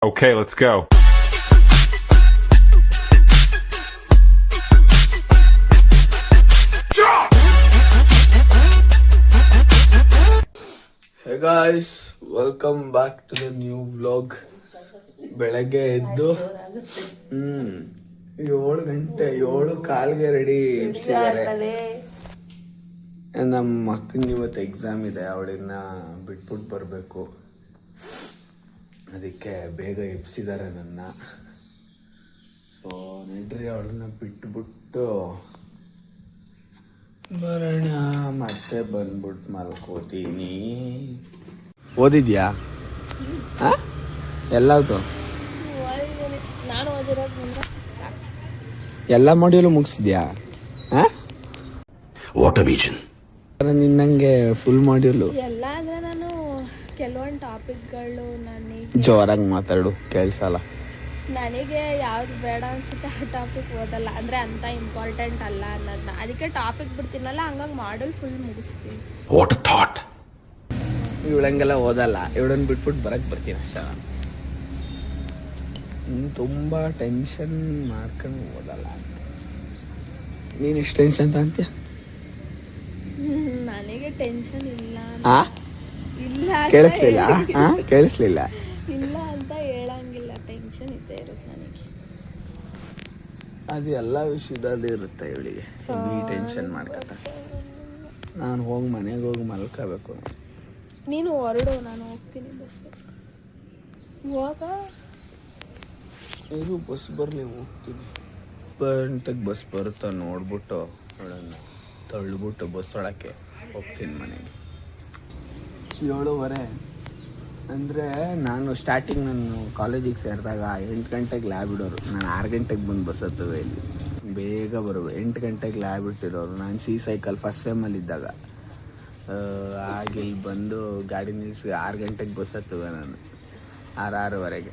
Okay, let's go. Hey guys, welcome back to the new vlog. ಬೆಳಗ್ಗೆ ಎದ್ದು 7:15 ready ಇದ್ದಾರೆ. ನಮ್ಮ ಅಕ್ಕಂಗೆ ಇವತ್ತು ಎಕ್ಸಾಮ್ ಇದೆ, ಅವಳನ್ನ ಬಿಟ್ಬಿಟ್ಟು ಬರಬೇಕು. ಅದಕ್ಕೆ ಬೇಗ ಎಬ್ಸಿದ್ದಾರೆ ನನ್ನ. ಸೊ ನಡ್ರಿ, ಅವಳನ್ನ ಬಿಟ್ಬಿಟ್ಟು ಬರೋಣ. ಮತ್ತೆ ಬಂದ್ಬಿಟ್ಟು ಮಲ್ಕೋತೀನಿ. ಓದಿದ್ಯಾ? ಎಲ್ಲದು ಎಲ್ಲ ಮಾಡ್ಯೂಲು ಮುಗಿಸಿದ್ಯಾ? ನಿನ್ನಂಗೆ ಫುಲ್ ಮಾಡ್ಯೂಲು ಎಲ್ಲ ಅಂದ್ರೆ ನಾನು ಕೆಲವೊಂದು ಟಾಪಿಕ್ಗಳು ಜೋರಾಗಿ ಮಾತಾಡು, ಕೇಳಿಸಲ್ಲ. ನನಗೆ ಯಾವ್ದು ಬೇಡ ಅನ್ಸುತ್ತೆ ಆ ಟಾಪಿಕ್ ಓದಲ್ಲ, ಅಂದ್ರೆ ಅಂತ ಇಂಪಾರ್ಟೆಂಟ್ ಅಲ್ಲ ಅನ್ನೋದನ್ನ. ಅದಕ್ಕೆ ಟಾಪಿಕ್ ಬಿಡ್ತೀನಲ್ಲ, ಹಂಗಾಗಿ ಮಾಡ್ಯೂಲ್ ಫುಲ್ ಮುಗಿಸ್ತೀನಿ. ಇವಳಂಗೆಲ್ಲ ಓದಲ್ಲ, ಇವಳನ್ನ ಬಿಟ್ಬಿಟ್ಟು ಬರಕ್ಕೆ ಬರ್ತೀನಿ ಅಷ್ಟ. ತುಂಬ ಟೆನ್ಷನ್ ಮಾಡ್ಕೊಂಡು ಓದಲ್ಲ. ನೀನು ಎಷ್ಟು ಟೆನ್ಷನ್ ಅಂತೀಯ? ನನಗೆ ಟೆನ್ಷನ್ ಇಲ್ಲ ಇಲ್ಲ ಕೇಳಿಸ್ಲಿಲ್ಲ? ಕೇಳಿಸ್ಲಿಲ್ಲ ಇಲ್ಲ ಅಂತ ಹೇಳಂಗಿಲ್ಲ. ಟೆನ್ಷನ್ ಇದ್ದೇ ಇರುತ್ತೆ ನನಗೆ. ಅದು ಎಲ್ಲ ವಿಷಯದಲ್ಲಿ ಇರುತ್ತೆ ಇವಳಿಗೆ. ಈ ಟೆನ್ಷನ್ ಮಾಡ್ಕೊತ ನಾನು ಮನೆಗೆ ಹೋಗಿ ಮಲ್ಕೋಬೇಕು. ನೀನು ಹೊರಡು, ನಾನು ಹೋಗ್ತೀನಿ. ಇವಾಗ ಇದು ಬಸ್ ಬರಲಿ, ಹೋಗ್ತೀನಿ. 8 ಬಸ್ ಬರುತ್ತಾ ನೋಡ್ಬಿಟ್ಟು ಅವಳನ್ನು ತಳ್ಳಿಬಿಟ್ಟು ಬಸ್ ಒಳಕ್ಕೆ ಹೋಗ್ತೀನಿ ಮನೆಗೆ. 7:15 ಅಂದರೆ ನಾನು ಸ್ಟಾರ್ಟಿಂಗ್ ನಾನು ಕಾಲೇಜಿಗೆ ಸೇರಿದಾಗ 8 ಗಂಟೆಗೆ ಲ್ಯಾಬ್ ಇಡೋರು. ನಾನು 6 ಗಂಟೆಗೆ ಬಂದು ಬಸ್ ಹತ್ತುವೆ. ಇಲ್ಲಿ ಬೇಗ ಬರುವೆ. 8 ಗಂಟೆಗೆ ಲ್ಯಾಬ್ ಇಟ್ಟಿರೋರು. ನಾನು ಸೈಕಲ್ ಫಸ್ಟ್ ಸೆಮ್ಮಲ್ಲಿದ್ದಾಗ ಇಲ್ಲಿ ಬಂದು ಗಾಡಿ ನಿಲ್ಲಿಸಿ 6 ಗಂಟೆಗೆ ಬಸ್ ಹತ್ತುವೆ ನಾನು. 6:30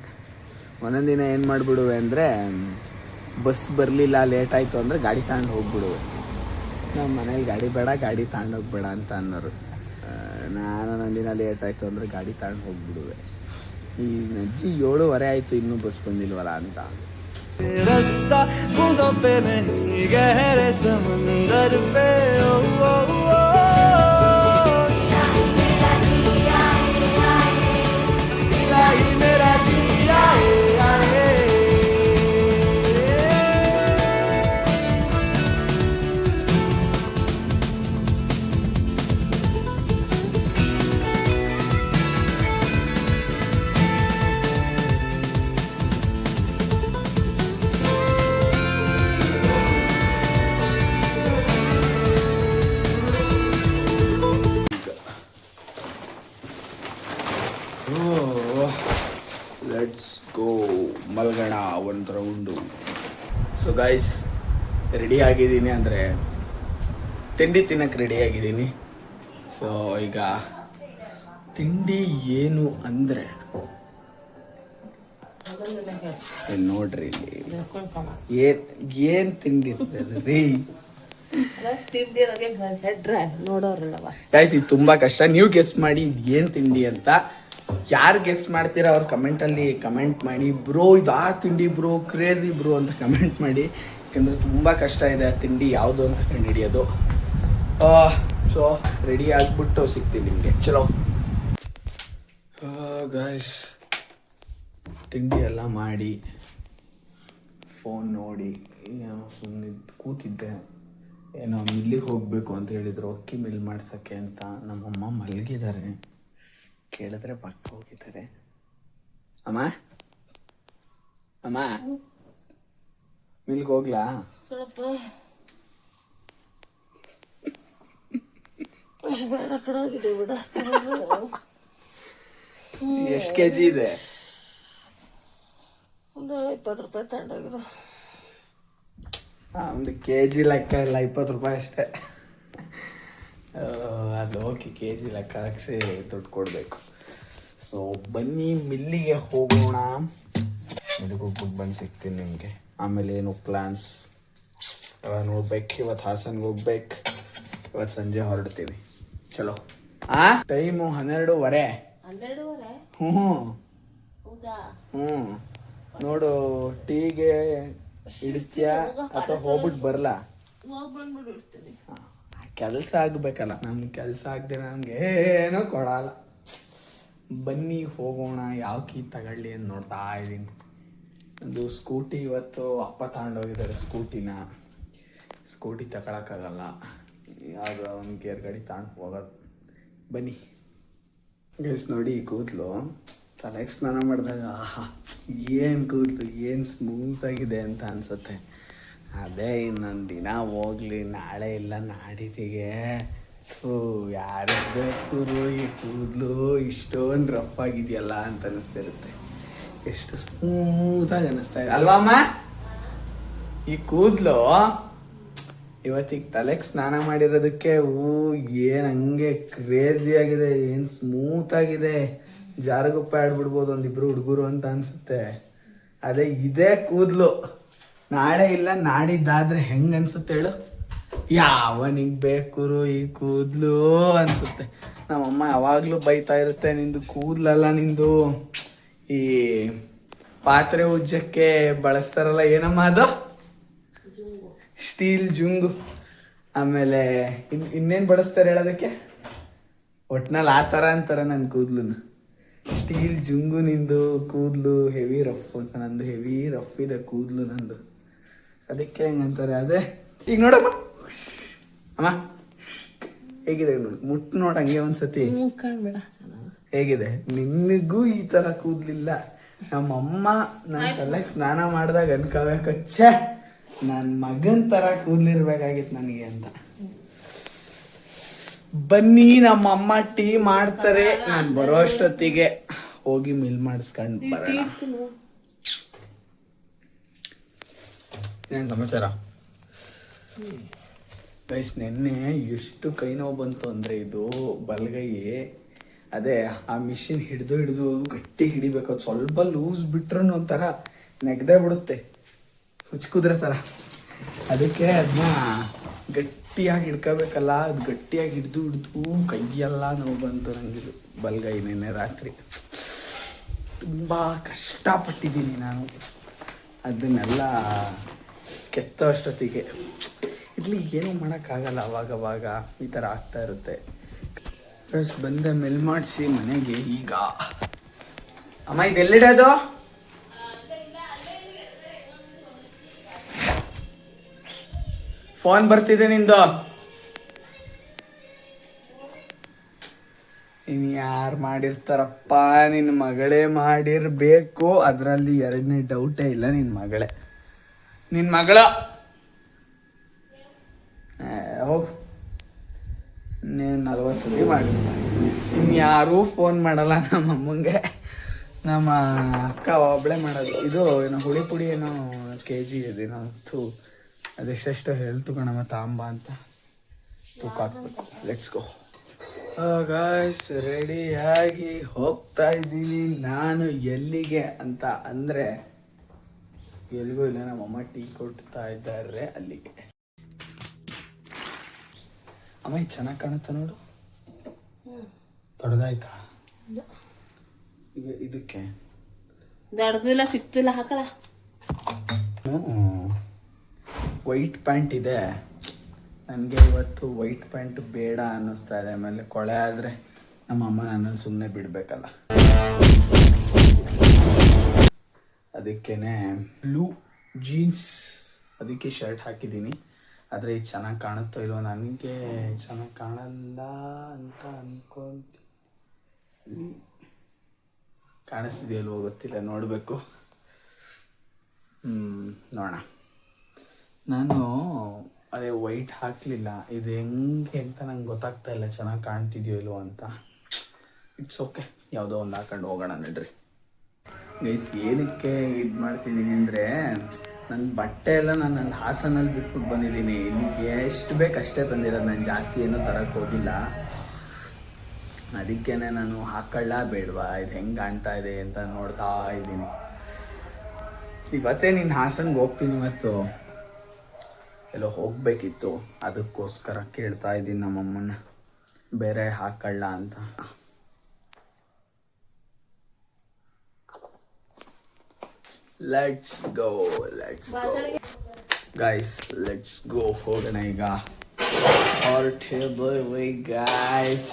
ಒಂದೊಂದು ದಿನ ಏನು ಮಾಡಿಬಿಡುವೆ ಅಂದರೆ, ಬಸ್ ಬರಲಿಲ್ಲ, ಲೇಟ್ ಆಯಿತು ಅಂದರೆ ಗಾಡಿ ತಗೊಂಡು ಹೋಗ್ಬಿಡುವೆ. ನಮ್ಮ ಮನೇಲಿ ಗಾಡಿ ಬೇಡ, ಗಾಡಿ ತಗೊಂಡೋಗ್ಬೇಡ ಅಂತ ಅನ್ನೋರು. ನಾನು ಒಂದಿನ ಲೇಟ್ ಆಯಿತು ಅಂದರೆ ಗಾಡಿ ತಗೊಂಡು ಹೋಗ್ಬಿಡುವೆ. ಈ ನಜ್ಜಿ 7:15 ಆಯಿತು, ಇನ್ನೂ ಬಸ್ ಬಂದಿಲ್ವಲ್ಲ ಅಂತ. ರಸ್ತಾ ಸಮಂದರ್ ಪೇ ಲೆಟ್ಸ್ ಗೋ, ಮಲ್ಗಣ ಒಂದು ರೌಂಡು. ಸೊ ಗೈಸ್, ರೆಡಿ ಆಗಿದ್ದೀನಿ, ಅಂದರೆ ತಿಂಡಿ ತಿನ್ನಕ್ಕೆ ರೆಡಿ ಆಗಿದ್ದೀನಿ. ಸೊ ಈಗ ತಿಂಡಿ ಏನು ಅಂದರೆ, ನೋಡ್ರಿ ಇಲ್ಲಿ ಏನು ತಿಂಡಿ ಇರ್ತದೆ ರೀ. ಗೈಸ್, ಇದು ತುಂಬ ಕಷ್ಟ. ನೀವು ಗೆಸ್ ಮಾಡಿ ಇದು ಏನು ತಿಂಡಿ ಅಂತ. ಯಾರು ಗೆಸ್ ಮಾಡ್ತೀರಾ ಅವ್ರು ಕಮೆಂಟಲ್ಲಿ ಕಮೆಂಟ್ ಮಾಡಿ. ಬ್ರೋ ಇದು ಆ ತಿಂಡಿ ಬ್ರೋ, ಕ್ರೇಜಿ ಬ್ರೋ ಅಂತ ಕಮೆಂಟ್ ಮಾಡಿ. ಯಾಕಂದರೆ ತುಂಬ ಕಷ್ಟ ಇದೆ ಆ ತಿಂಡಿ ಯಾವುದು ಅಂತ ಕಂಡುಹಿಡಿಯೋದು. ಸೊ ರೆಡಿ ಆಗಿಬಿಟ್ಟು ಸಿಗ್ತೀನಿ ನಿಮಗೆ. ಚಲೋ ಗೈಸ್, ತಿಂಡಿ ಎಲ್ಲ ಮಾಡಿ ಫೋನ್ ನೋಡಿ ಸುಮ್ಮನೆ ಕೂತಿದ್ದೆ. ಏನೋ ಮಿಲ್ಲಿಗೆ ಹೋಗಬೇಕು ಅಂತ ಹೇಳಿದರು, ಅಕ್ಕಿ ಮಿಲ್ ಮಾಡ್ಸೋಕ್ಕೆ ಅಂತ. ನಮ್ಮಮ್ಮ ಮಲಗಿದ್ದಾರೆ, ಕೇಳಿದ್ರೆ ಪಕ್ಕ ಹೋಗಿದ್ದಾರೆ. ಅಮ್ಮ ಅಮ್ಮ ಮಿಲ್ಗೆ ಹೋಗ್ಲಾ? ಎಷ್ಟು ಕೆಜಿ ಇದೆ? ಒಂದು 20 ರೂಪಾಯಿ ತಗೊಂಡೋಗಿರೋ. ಒಂದು ಕೆಜಿ ಲೆಕ್ಕ ಇಲ್ಲ, 20 ರೂಪಾಯಿ ಅಷ್ಟೇ. ಅದು ಓಕೆ, ಕೆಜಿ ಲೆಕ್ಕ ಹಾಕ್ಸಿ ದುಡ್ಡು ಕೊಡಬೇಕು. ಸೊ ಬನ್ನಿ ಮಿಲ್ಲಿಗೆ ಹೋಗೋಣ. ಮಿಲ್ಲಿಗೆ ಹೋಗ್ಬಿಟ್ಟು ಬಂದು ಸಿಗ್ತೀನಿ ನಿಮಗೆ. ಆಮೇಲೆ ಏನು ಪ್ಲ್ಯಾನ್ಸ್ ನೋಡ್ಬೇಕು. ಇವತ್ತು ಹಾಸನ್ಗೆ ಹೋಗ್ಬೇಕು. ಇವತ್ತು ಸಂಜೆ ಹೊರಡ್ತೀವಿ. ಚಲೋ. ಟೈಮು 12:30. 12:30? ಹ್ಞೂ. ಹ್ಞೂ ನೋಡು, ಟೀಗೆ ಇಡ್ತೀಯಾ ಅಥವಾ ಹೋಗ್ಬಿಟ್ಟು ಬರಲ್ಲ? ಕೆಲಸ ಆಗ್ಬೇಕಲ್ಲ, ನಮ್ಗೆ ಕೆಲಸ ಆಗದೆ ನಮ್ಗೆ ಏನೂ ಕೊಡಲ್ಲ. ಬನ್ನಿ ಹೋಗೋಣ, ಯಾವ ಕೀ ತಗೊಳ್ಳಿ ಅಂತ ನೋಡ್ತಾ ಇದ್ದೀನಿ. ಒಂದು ಸ್ಕೂಟಿ ಇವತ್ತು ಅಪ್ಪ ತಗೊಂಡೋಗಿದ್ದಾರೆ. ಸ್ಕೂಟಿ ತಗೊಳಕ್ಕಾಗಲ್ಲ, ಯಾವುದೋ ಒಂದು ಗೇರ್ ಗಾಡಿ ತಗೊಂಡು ಹೋಗೋದು. ಬನ್ನಿ ಗೈಸ್, ನೋಡಿ ಈ ಕೂದಲು ತಲೆಗೆ ಸ್ನಾನ ಮಾಡಿದಾಗ ಆಹಾ ಏನು ಕೂದಲು, ಏನು ಸ್ಮೂತಾಗಿದೆ ಅಂತ ಅನಿಸುತ್ತೆ. ಅದೇ ಇನ್ನೊಂದು ದಿನ ಹೋಗ್ಲಿ, ನಾಳೆ ಇಲ್ಲ ನಾಡಿದಿಗೆ ಯಾರಿಗೆ ಬೇಕು ಈ ಕೂದಲು ಇಷ್ಟೊಂದು ರಫ್ ಆಗಿದೆಯಲ್ಲ ಅಂತ ಅನಿಸ್ತಿರುತ್ತೆ. ಎಷ್ಟು ಸ್ಮೂತಾಗಿ ಅನ್ನಿಸ್ತಾ ಇದೆ ಅಲ್ವಾ ಅಮ್ಮ? ಈ ಕೂದಲು ಇವತ್ತಿಗೆ ತಲೆಗೆ ಸ್ನಾನ ಮಾಡಿರೋದಕ್ಕೆ ಏನು ಹಂಗೆ ಕ್ರೇಜಿ ಆಗಿದೆ, ಏನು ಸ್ಮೂತ್ ಆಗಿದೆ. ಜಾರಗುಪ್ಪ ಆಡ್ಬಿಡ್ಬೋದು ಒಂದಿಬ್ರು ಹುಡುಗರು ಅಂತ ಅನ್ಸುತ್ತೆ. ಅದೇ ಇದೇ ಕೂದಲು ನಾಳೆ ಇಲ್ಲ ನಾಡಿದ್ದಾದ್ರೆ ಹೆಂಗೆ ಅನ್ಸುತ್ತೆ ಹೇಳು? ಯಾವನಿಗೆ ಬೇಕು ಈ ಕೂದಲು ಅನ್ಸುತ್ತೆ. ನಮ್ಮಮ್ಮ ಯಾವಾಗಲೂ ಬೈತಾ ಇರುತ್ತೆ, ನಿಂದು ಕೂದಲಲ್ಲ, ನಿಂದು ಈ ಪಾತ್ರೆ ಉಜ್ಜಕ್ಕೆ ಬಳಸ್ತಾರಲ್ಲ, ಏನಮ್ಮ ಅದು? ಸ್ಟೀಲ್ ಜುಂಗು. ಆಮೇಲೆ ಇನ್ನೇನು ಬಳಸ್ತಾರೆ ಹೇಳೋದಕ್ಕೆ? ಒಟ್ನಲ್ಲಿ ಆ ಥರ ಅಂತಾರೆ ನನ್ನ ಕೂದಲನ್ನ. ಸ್ಟೀಲ್ ಜುಂಗು ನಿಂದು ಕೂದಲು, ಹೆವಿ ರಫ್ ಅಂತ. ನಂದು ಹೆವಿ ರಫ್ ಇದೆ ಕೂದಲು ನಂದು, ಅದಕ್ಕೆ ಹೆಂಗಂತಾರೆ. ಅದೇ ಈಗ ನೋಡಮ್ಮ, ಅಮ್ಮ ಹೇಗಿದೆ ನೋಡಿ, ಮುಟ್ಟು ನೋಡ ಹಂಗೆ ಒಂದ್ಸತಿ ಹೇಗಿದೆ. ನಿನಗೂ ಈ ಥರ ಕೂದಲಿಲ್ಲ. ನಮ್ಮಮ್ಮ ನನ್ನ ತಲೆಗೆ ಸ್ನಾನ ಮಾಡಿದಾಗ ಅನ್ಕೋಬೇಕಚ್ಚೆ ನನ್ನ ಮಗನ ಥರ ಕೂದಲಿರ್ಬೇಕಾಗಿತ್ತು ನನಗೆ ಅಂತ. ಬನ್ನಿ, ನಮ್ಮಮ್ಮ ಟೀ ಮಾಡ್ತಾರೆ, ನಾನು ಬರೋ ಅಷ್ಟೊತ್ತಿಗೆ ಹೋಗಿ ಮಿಲ್ ಮಾಡಿಸ್ಕೊಂಡು ಬರೋಣ. ಏನು ಸಮಾಚಾರ ಗೈಸ್? ನೆನ್ನೆ ಎಷ್ಟು ಕೈ ನೋವು ಬಂತು ಅಂದರೆ, ಇದು ಬಲಗೈ. ಅದೇ ಆ ಮಿಷಿನ್ ಹಿಡಿದು ಗಟ್ಟಿ ಹಿಡಿಬೇಕು. ಅದು ಸ್ವಲ್ಪ ಲೂಸ್ ಬಿಟ್ರೂ ಒಂಥರ ನೆಗದೇ ಬಿಡುತ್ತೆ, ಹುಚ್ಕುದ್ರೆ ಥರ. ಅದಕ್ಕೆ ಅದನ್ನ ಗಟ್ಟಿಯಾಗಿ ಹಿಡ್ಕೋಬೇಕಲ್ಲ, ಅದು ಗಟ್ಟಿಯಾಗಿ ಹಿಡಿದು ಕೈಯೆಲ್ಲ ನೋವು ಬಂತು ನನಗಿದು ಬಲಗೈ. ನೆನ್ನೆ ರಾತ್ರಿ ತುಂಬ ಕಷ್ಟಪಟ್ಟಿದ್ದೀನಿ ನಾನು ಅದನ್ನೆಲ್ಲ ಕೆತ್ತ ಅಷ್ಟೊತ್ತಿಗೆ. ಇಲ್ಲಿ ಏನೂ ಮಾಡೋಕ್ಕಾಗಲ್ಲ, ಅವಾಗವಾಗ ಈ ಥರ ಆಗ್ತಾ ಇರುತ್ತೆ. ಬಂದೆ ಮೆಲ್ ಮಾಡಿಸಿ ಮನೆಗೆ. ಈಗ ಅಮ್ಮ ಇದೆಲ್ಲಿಡೋದು? ಫೋನ್ ಬರ್ತಿದೆ ನಿಂದು. ಇನ್ನು ಯಾರು ಮಾಡಿರ್ತಾರಪ್ಪ? ನಿನ್ನ ಮಗಳೇ ಮಾಡಿರ್ಬೇಕು, ಅದರಲ್ಲಿ ಎರಡನೇ ಡೌಟೇ ಇಲ್ಲ. ನಿನ್ನ ಮಗಳೇ, ನಿನ್ನ ಮಗಳ. ಹೋಗು, ಇನ್ನೇನು 40 ಸತಿ ಮಾಡಿ. ಇನ್ಯಾರೂ ಫೋನ್ ಮಾಡಲ್ಲ ನಮ್ಮಮ್ಮಂಗೆ. ನಮ್ಮ ಅಕ್ಕ ಒಬ್ಬಳೇ ಮಾಡೋದು. ಇದು ಏನೋ ಹುಳಿ ಪುಡಿ ಏನೋ KG ಇದೇನೋ ಅದೆಷ್ಟೆಷ್ಟೋ ಹೇಳ್ತು ಕಣಮ್ಮ ತಾಂಬ ಅಂತ. ತೂಕ ಹಾಕ್ಬೇಕು. Let's go guys. ರೆಡಿಯಾಗಿ ಹೋಗ್ತಾ ಇದ್ದೀನಿ ನಾನು. ಎಲ್ಲಿಗೆ ಅಂತ ಅಂದರೆ ಎಲ್ಲಿಗೂ ಇಲ್ಲ, ನಮ್ಮಮ್ಮ ಟೀ ಕೊಡ್ತಾ ಇದ್ದಾರೆ ಅಲ್ಲಿಗೆ. ಅಮ್ಮ ಇದು ಚೆನ್ನಾಗಿ ಕಾಣುತ್ತೆ ನೋಡು. ದೊಡ್ಡದಾಯ್ತಾ? ಇದಕ್ಕೆ ದೊಡ್ಡದಿಲ್ಲ ಚಿಕ್ಕದಿಲ್ಲ ಹಾಕಳ. ವೈಟ್ ಪ್ಯಾಂಟ್ ಇದೆ ನನಗೆ. ಇವತ್ತು ವೈಟ್ ಪ್ಯಾಂಟ್ ಬೇಡ ಅನ್ನಿಸ್ತಾ ಇದೆ. ಆಮೇಲೆ ಕೊಳೆ ಆದರೆ ನಮ್ಮಮ್ಮ ನನ್ನನ್ನು ಸುಮ್ಮನೆ ಬಿಡಬೇಕಲ್ಲ, ಅದಕ್ಕೇನೆ ಬ್ಲೂ ಜೀನ್ಸ್ ಅದಕ್ಕೆ ಶರ್ಟ್ ಹಾಕಿದ್ದೀನಿ. ಆದರೆ ಇದು ಚೆನ್ನಾಗಿ ಕಾಣುತ್ತೋ ಇಲ್ವೋ? ನನಗೆ ಚೆನ್ನಾಗಿ ಕಾಣಲ್ಲ ಅಂತ ಅನ್ಕೊಂತೀನಿ. ಕಾಣಿಸ್ತಿದೆಯಲ್ವೋ ಗೊತ್ತಿಲ್ಲ, ನೋಡಬೇಕು. ನೋಡೋಣ. ನಾನು ಅದೇ ವೈಟ್ ಹಾಕಲಿಲ್ಲ. ಇದು ಹೆಂಗೆ ಅಂತ ನಂಗೆ ಗೊತ್ತಾಗ್ತಾ ಇಲ್ಲ, ಚೆನ್ನಾಗಿ ಕಾಣ್ತಿದೆಯೋ ಇಲ್ವೋ ಅಂತ. ಇಟ್ಸ್ ಓಕೆ, ಯಾವುದೋ ಒಂದು ಹಾಕೊಂಡು ಹೋಗೋಣ ನಡ್ರಿ. ಗೈಸ್, ಏನಕ್ಕೆ ಇದು ಮಾಡ್ತಿದ್ದೀನಿ ಅಂದರೆ, ನನ್ನ ಬಟ್ಟೆ ಎಲ್ಲ ನಾನು ನನ್ನ ಹಾಸನಲ್ಲಿ ಬಿಟ್ಬಿಟ್ಟು ಬಂದಿದ್ದೀನಿ. ಇಲ್ಲಿಗೆ ಎಷ್ಟು ಬೇಕು ಅಷ್ಟೇ ತಂದಿರೋದು, ನಾನು ಜಾಸ್ತಿ ಏನೂ ತರಕ್ಕೆ ಹೋಗಿಲ್ಲ. ಅದಕ್ಕೇ ನಾನು ಹಾಕೊಳ್ಳ ಬೇಡವಾ, ಇದು ಹೆಂಗೆ ಕಾಣ್ತಾ ಇದೆ ಅಂತ ನೋಡ್ತಾ ಇದ್ದೀನಿ. ಇವತ್ತೇ ನಿನ್ನ ಹಾಸನ್ಗೆ ಹೋಗ್ತೀನಿ. ಇವತ್ತು ಎಲ್ಲೋ ಹೋಗಬೇಕಿತ್ತು, ಅದಕ್ಕೋಸ್ಕರ ಕೇಳ್ತಾ ಇದ್ದೀನಿ ನಮ್ಮಮ್ಮನ ಬೇರೆ ಹಾಕೊಳ್ಳ ಅಂತ. Let's go guys, let's go. ಹೋಗೋಣ ಈಗ. ಹೊರಟಿದ್ದೀವಿ guys.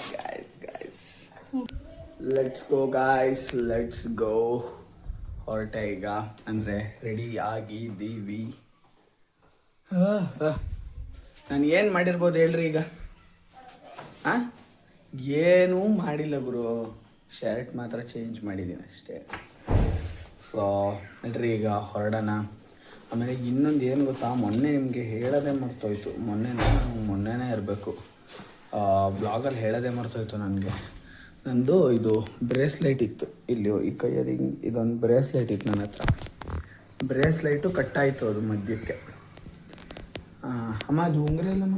Let's go guys, let's go. ಹೊರಟೆ ಈಗ, ಅಂದರೆ ರೆಡಿ ಆಗಿದ್ದೀವಿ. ನಾನು ಏನು ಮಾಡಿರ್ಬೋದು ಹೇಳ್ರಿ ಈಗ? ಏನೂ ಮಾಡಿಲ್ಲ ಗುರು, ಶರ್ಟ್ ಮಾತ್ರ ಚೇಂಜ್ ಮಾಡಿದ್ದೀನಿ ಅಷ್ಟೇ. ಸೊ ಹೇಳ್ರಿ ಈಗ ಹೊರಡೋಣ. ಆಮೇಲೆ ಇನ್ನೊಂದು ಏನು ಗೊತ್ತಾ, ಮೊನ್ನೆ ನಿಮಗೆ ಹೇಳೋದೇ ಮರ್ತೋಯ್ತು. ಮೊನ್ನೆನೇ ಇರಬೇಕು, ಬ್ಲಾಗಲ್ಲಿ ಹೇಳೋದೇ ಮರ್ತೋಯ್ತು ನನಗೆ. ನಂದು ಇದು ಬ್ರೇಸ್ಲೈಟ್ ಇತ್ತು ಇಲ್ಲಿ, ಈ ಕೈಯಲ್ಲಿ ಇದೊಂದು ಬ್ರೇಸ್ಲೈಟ್ ಇತ್ತು ನನ್ನ ಹತ್ರ. ಬ್ರೇಸ್ಲೈಟು ಕಟ್ಟಾಯಿತು ಅದು ಮಧ್ಯಕ್ಕೆ. ಅಮ್ಮ ಅದು ಉಂಗುರ ಇಲ್ಲಮ್ಮ,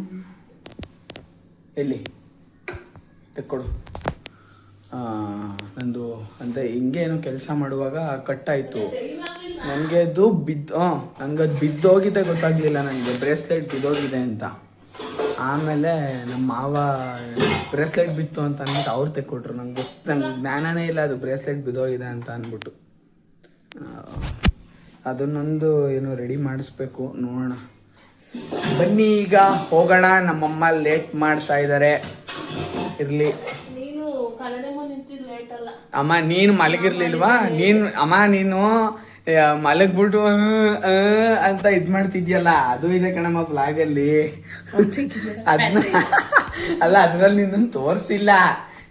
ಎಲ್ಲಿ ತೆಕ್ಕೊಡು. ನಂದು ಅಂದರೆ ಹಿಂಗೇನು ಕೆಲಸ ಮಾಡುವಾಗ ಕಟ್ಟಾಯಿತು ನನಗೆ. ಅದು ನಂಗೆ ಬಿದ್ದೋಗಿದೆ, ಗೊತ್ತಾಗಲಿಲ್ಲ ನನಗೆ ಬ್ರೇಸ್ಲೈಟ್ ಬಿದ್ದೋಗಿದೆ ಅಂತ. ಆಮೇಲೆ ನಮ್ಮ ಮಾವ ಬ್ರೇಸ್ಲೈಟ್ ಬಿತ್ತು ಅಂತ ಅಂದ್ಬಿಟ್ಟು ಅವ್ರು ತೆಕ್ಕೊಟ್ರು. ನಂಗೆ ಜ್ಞಾನನೇ ಇಲ್ಲ ಅದು ಬ್ರೇಸ್ಲೈಟ್ ಬಿದ್ದೋಗಿದೆ ಅಂತ ಅಂದ್ಬಿಟ್ಟು. ಅದನ್ನೊಂದು ಏನೋ ರೆಡಿ ಮಾಡಿಸ್ಬೇಕು, ನೋಡೋಣ. ಬನ್ನಿ ಈಗ ಹೋಗೋಣ. ನಮ್ಮಮ್ಮ ಲೇಟ್ ಮಾಡ್ತಾ ಇದ್ದಾರೆ. ಇರಲಿ ಅಮ್ಮ, ನೀನು ಮಲಗಿರ್ಲಿಲ್ವಾ? ನೀನು ಮಲಗ್ಬಿಟ್ಟು ಅಂತ ಇದ್ ಮಾಡ್ತಿದ್ಯಲ್ಲ, ಅದು ಇದೆ ಕಣಮ್ಮ ಬ್ಲಾಗಲ್ಲಿ. ಅದನ್ನ ಅಲ್ಲ, ಅದ್ರಲ್ಲಿ ನಿನ್ನನ್ನು ತೋರಿಸಿಲ್ಲ,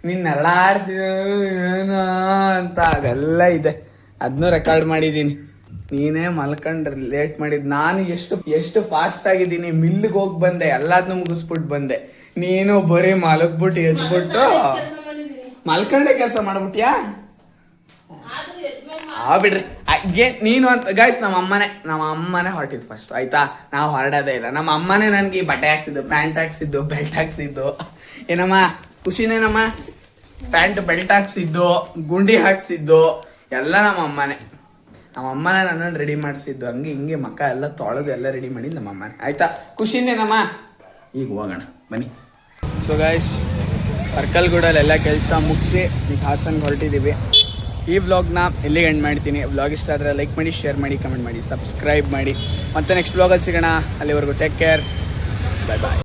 ನೀನ್ ನರಳಾಡ್ತೀಯ ಅಂತ, ಅದೆಲ್ಲ ಇದೆ. ಅದನ್ನೂ ರೆಕಾರ್ಡ್ ಮಾಡಿದ್ದೀನಿ. ನೀನೇ ಮಲ್ಕೊಂಡ್ರೆ ಲೇಟ್ ಮಾಡಿದ್. ನಾನು ಎಷ್ಟು ಫಾಸ್ಟ್ ಆಗಿದ್ದೀನಿ. ಮಿಲ್ಗೆ ಹೋಗಿ ಬಂದೆ, ಎಲ್ಲದನ್ನೂ ಮುಗಿಸ್ಬಿಟ್ಟು ಬಂದೆ. ನೀನು ಬರೀ ಮಲಗ್ಬಿಟ್ಟು ಎದ್ಬಿಟ್ಟು ಮಲ್ಕೊಂಡೆ ಕೆಲಸ ಮಾಡ್ಬಿಟ್ಯಾ? ಬಿಡ್ರಿ ನೀನು ಅಂತ. ಗೈಸ್, ನಮ್ಮ ಅಮ್ಮನೇ ಹೊರಟಿದ್ದು ಫಸ್ಟ್, ಆಯ್ತಾ? ನಾವು ಹೊರಡೋದೇ ಇಲ್ಲ. ನಮ್ಮ ಅಮ್ಮನೇ ನನಗೆ ಬಟ್ಟೆ ಹಾಕ್ಸಿದ್ದು, ಪ್ಯಾಂಟ್ ಹಾಕ್ಸಿದ್ದು, ಬೆಲ್ಟ್ ಹಾಕ್ಸಿದ್ದು. ಏನಮ್ಮ ಖುಷಿನೇನಮ್ಮ? ಪ್ಯಾಂಟ್ ಬೆಲ್ಟ್ ಹಾಕ್ಸಿದ್ದು, ಗುಂಡಿ ಹಾಕ್ಸಿದ್ದು ಎಲ್ಲ ನಮ್ಮ ಅಮ್ಮನೇ ನನ್ನನ್ನು ರೆಡಿ ಮಾಡಿಸಿದ್ದು. ಹಂಗೆ ಹಿಂಗೆ ಮಕ್ಕ ಎಲ್ಲ ತೊಳೆದು ಎಲ್ಲ ರೆಡಿ ಮಾಡಿದ್ದು ನಮ್ಮ ಅಮ್ಮನೇ, ಆಯ್ತಾ? ಖುಷಿನೇನಮ್ಮ? ಈಗ ಹೋಗೋಣ ಬನ್ನಿ. ಸೊ ಗೈಸ್, ಅರ್ಕಲ್ಗೂಡಲ್ಲೆಲ್ಲ ಕೆಲಸ ಮುಗಿಸಿ ಈಗ ಹಾಸನ್ಗೆ ಹೊರಟಿದ್ದೀವಿ. ಈ ವ್ಲಾಗ್ನ ಎಲ್ಲಿಗೆ ಎಂಡ್ ಮಾಡ್ತೀನಿ. ವ್ಲಾಗ್ ಇಷ್ಟ ಆದರೆ ಲೈಕ್ ಮಾಡಿ, ಶೇರ್ ಮಾಡಿ, ಕಮೆಂಟ್ ಮಾಡಿ, ಸಬ್ಸ್ಕ್ರೈಬ್ ಮಾಡಿ. ಮತ್ತೆ ನೆಕ್ಸ್ಟ್ ವ್ಲಾಗಲ್ಲಿ ಸಿಗೋಣ. ಅಲ್ಲಿವರೆಗೂ ಟೇಕ್ ಕೇರ್, ಬಾಯ್ ಬಾಯ್.